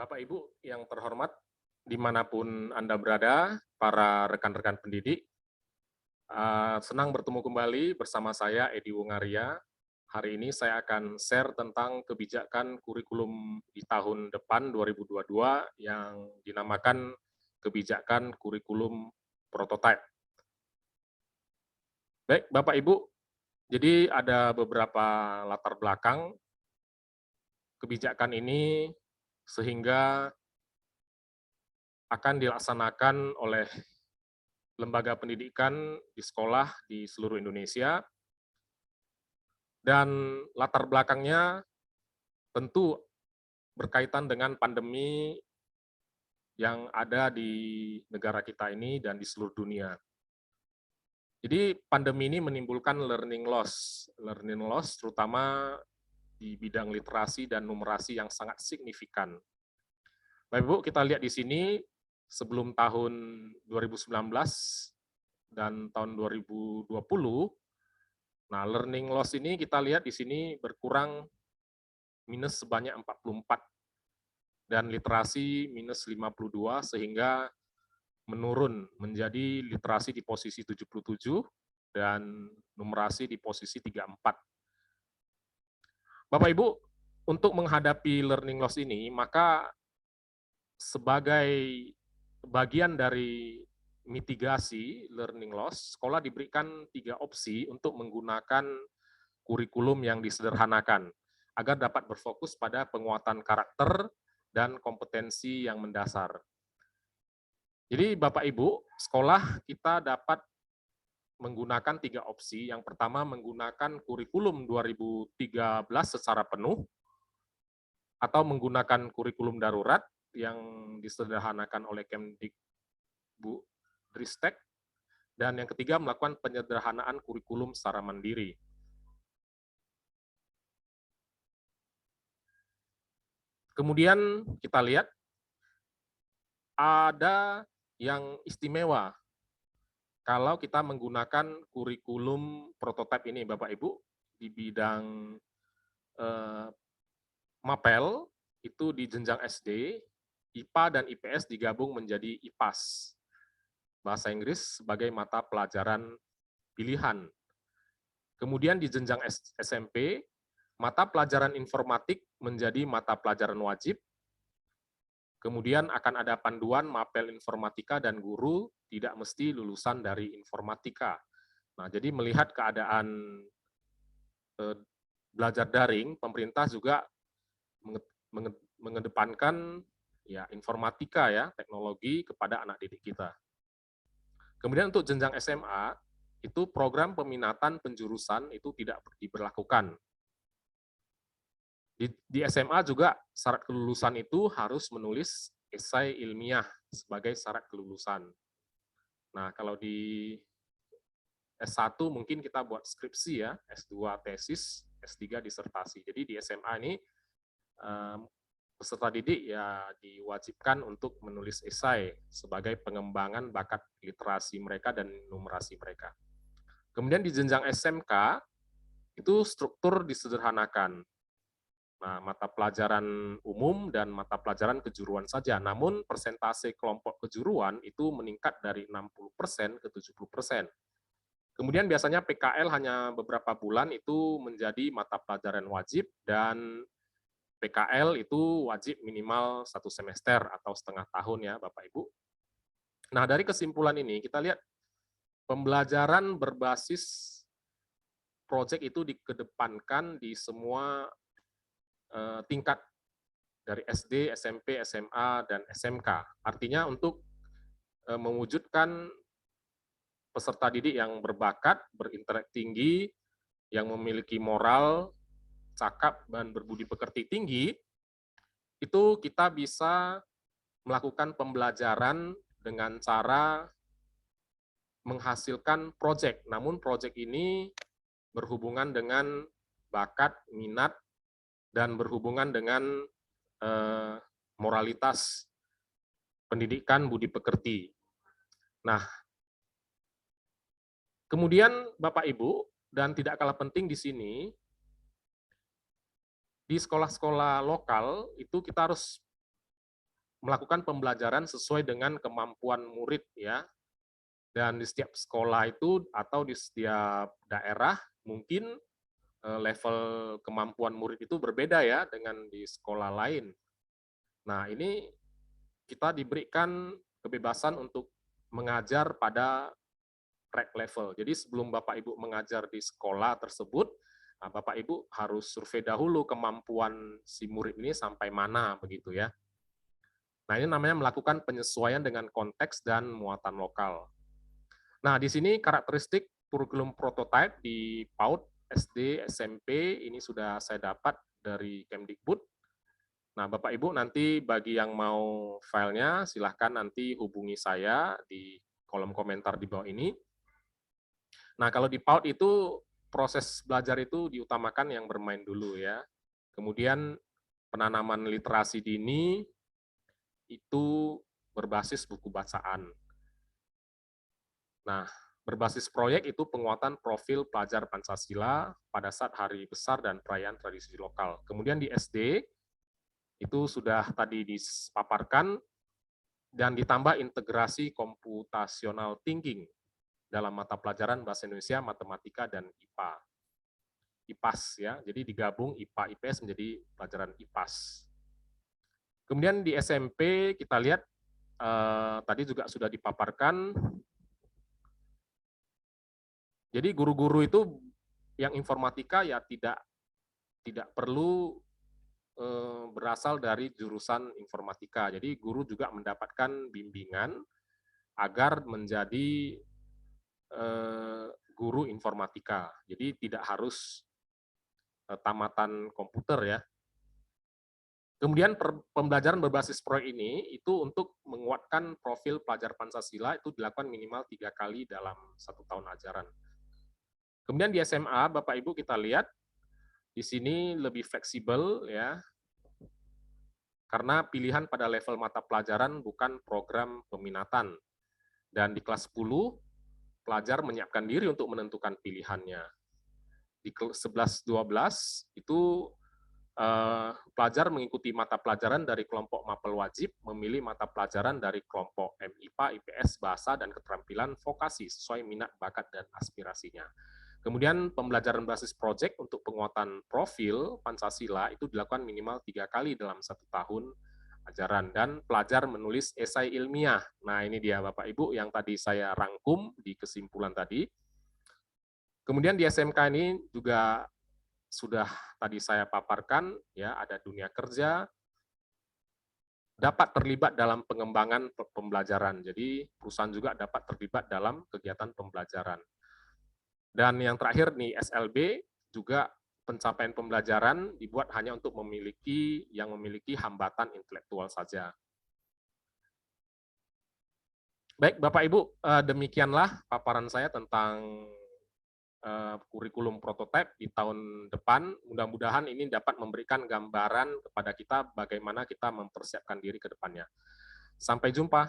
Bapak Ibu yang terhormat, dimanapun Anda berada, para rekan-rekan pendidik, senang bertemu kembali bersama saya Edi Wungaria. Hari ini saya akan share tentang kebijakan kurikulum di tahun depan 2022 yang dinamakan kebijakan kurikulum prototipe. Baik, Bapak Ibu, jadi ada beberapa latar belakang kebijakan ini sehingga akan dilaksanakan oleh lembaga pendidikan di sekolah di seluruh Indonesia, dan latar belakangnya tentu berkaitan dengan pandemi yang ada di negara kita ini dan di seluruh dunia. Jadi pandemi ini menimbulkan learning loss terutama di bidang literasi dan numerasi yang sangat signifikan. Bapak Ibu, kita lihat di sini sebelum tahun 2019 dan tahun 2020, nah learning loss ini kita lihat di sini berkurang minus sebanyak 44 dan literasi minus 52 sehingga menurun menjadi literasi di posisi 77 dan numerasi di posisi 34. Bapak Ibu, untuk menghadapi learning loss ini, maka sebagai bagian dari mitigasi learning loss, sekolah diberikan 3 opsi untuk menggunakan kurikulum yang disederhanakan agar dapat berfokus pada penguatan karakter dan kompetensi yang mendasar. Jadi Bapak Ibu, sekolah kita dapat menggunakan 3 opsi. Yang pertama menggunakan kurikulum 2013 secara penuh, atau menggunakan kurikulum darurat yang disederhanakan oleh Kemdikbudristek, dan yang ketiga melakukan penyederhanaan kurikulum secara mandiri. Kemudian kita lihat ada yang istimewa kalau kita menggunakan kurikulum prototipe ini, Bapak Ibu, di bidang MAPEL, itu di jenjang SD, IPA dan IPS digabung menjadi IPAS, bahasa Inggris sebagai mata pelajaran pilihan. Kemudian di jenjang SMP, mata pelajaran informatik menjadi mata pelajaran wajib. Kemudian akan ada panduan mapel informatika dan guru tidak mesti lulusan dari informatika. Nah, jadi melihat keadaan belajar daring, pemerintah juga mengedepankan ya informatika ya, teknologi kepada anak didik kita. Kemudian untuk jenjang SMA, itu program peminatan penjurusan itu tidak diberlakukan. Di SMA juga syarat kelulusan itu harus menulis esai ilmiah sebagai syarat kelulusan. Nah, kalau di S1 mungkin kita buat skripsi ya, S2 tesis, S3 disertasi. Jadi di SMA ini peserta didik ya diwajibkan untuk menulis esai sebagai pengembangan bakat literasi mereka dan numerasi mereka. Kemudian di jenjang SMK itu struktur disederhanakan. Nah, mata pelajaran umum dan mata pelajaran kejuruan saja. Namun persentase kelompok kejuruan itu meningkat dari 60% ke 70%. Kemudian biasanya PKL hanya beberapa bulan itu menjadi mata pelajaran wajib, dan PKL itu wajib minimal 1 semester atau setengah tahun ya Bapak Ibu. Nah, dari kesimpulan ini kita lihat pembelajaran berbasis proyek itu dikedepankan di semua tingkat dari SD, SMP, SMA, dan SMK. Artinya untuk mewujudkan peserta didik yang berbakat, berintelek tinggi, yang memiliki moral, cakap, dan berbudi pekerti tinggi, itu kita bisa melakukan pembelajaran dengan cara menghasilkan proyek. Namun proyek ini berhubungan dengan bakat, minat, dan berhubungan dengan moralitas pendidikan budi pekerti. Nah, kemudian Bapak Ibu, dan tidak kalah penting di sini, di sekolah-sekolah lokal itu kita harus melakukan pembelajaran sesuai dengan kemampuan murid ya. Dan di setiap sekolah itu atau di setiap daerah mungkin level kemampuan murid itu berbeda ya dengan di sekolah lain. Nah, ini kita diberikan kebebasan untuk mengajar pada track level. Jadi sebelum Bapak Ibu mengajar di sekolah tersebut, Bapak Ibu harus survei dahulu kemampuan si murid ini sampai mana begitu ya. Nah, ini namanya melakukan penyesuaian dengan konteks dan muatan lokal. Nah, di sini karakteristik kurikulum prototype di PAUD, SD, SMP, ini sudah saya dapat dari Kemdikbud. Nah, Bapak Ibu nanti bagi yang mau filenya, silahkan nanti hubungi saya di kolom komentar di bawah ini. Nah, kalau di PAUD itu proses belajar itu diutamakan yang bermain dulu ya. Kemudian penanaman literasi dini itu berbasis buku bacaan. Nah, berbasis proyek itu penguatan profil pelajar Pancasila pada saat hari besar dan perayaan tradisi lokal. Kemudian di SD, itu sudah tadi dipaparkan, dan ditambah integrasi computational thinking dalam mata pelajaran Bahasa Indonesia, Matematika, dan IPA. IPAS ya, jadi digabung IPA IPS menjadi pelajaran IPAS. Kemudian di SMP kita lihat tadi juga sudah dipaparkan. Jadi guru-guru itu yang informatika ya tidak perlu berasal dari jurusan informatika. Jadi guru juga mendapatkan bimbingan agar menjadi guru informatika. Jadi tidak harus tamatan komputer ya. Kemudian pembelajaran berbasis proyek ini itu untuk menguatkan profil pelajar Pancasila itu dilakukan minimal 3 kali dalam 1 tahun ajaran. Kemudian di SMA, Bapak Ibu kita lihat di sini lebih fleksibel ya, karena pilihan pada level mata pelajaran bukan program peminatan. Dan di kelas 10, pelajar menyiapkan diri untuk menentukan pilihannya. Di 11-12 itu pelajar mengikuti mata pelajaran dari kelompok mapel wajib, memilih mata pelajaran dari kelompok MIPA, IPS, Bahasa, dan Keterampilan Vokasi sesuai minat, bakat, dan aspirasinya. Kemudian pembelajaran basis proyek untuk penguatan profil Pancasila itu dilakukan minimal 3 kali dalam 1 tahun ajaran, dan pelajar menulis esai ilmiah. Nah, ini dia Bapak Ibu yang tadi saya rangkum di kesimpulan tadi. Kemudian di SMK ini juga sudah tadi saya paparkan, ya ada dunia kerja, dapat terlibat dalam pengembangan pembelajaran. Jadi perusahaan juga dapat terlibat dalam kegiatan pembelajaran. Dan yang terakhir nih SLB juga pencapaian pembelajaran dibuat hanya untuk yang memiliki hambatan intelektual saja. Baik Bapak Ibu, demikianlah paparan saya tentang kurikulum prototipe di tahun depan. Mudah-mudahan ini dapat memberikan gambaran kepada kita bagaimana kita mempersiapkan diri ke depannya. Sampai jumpa.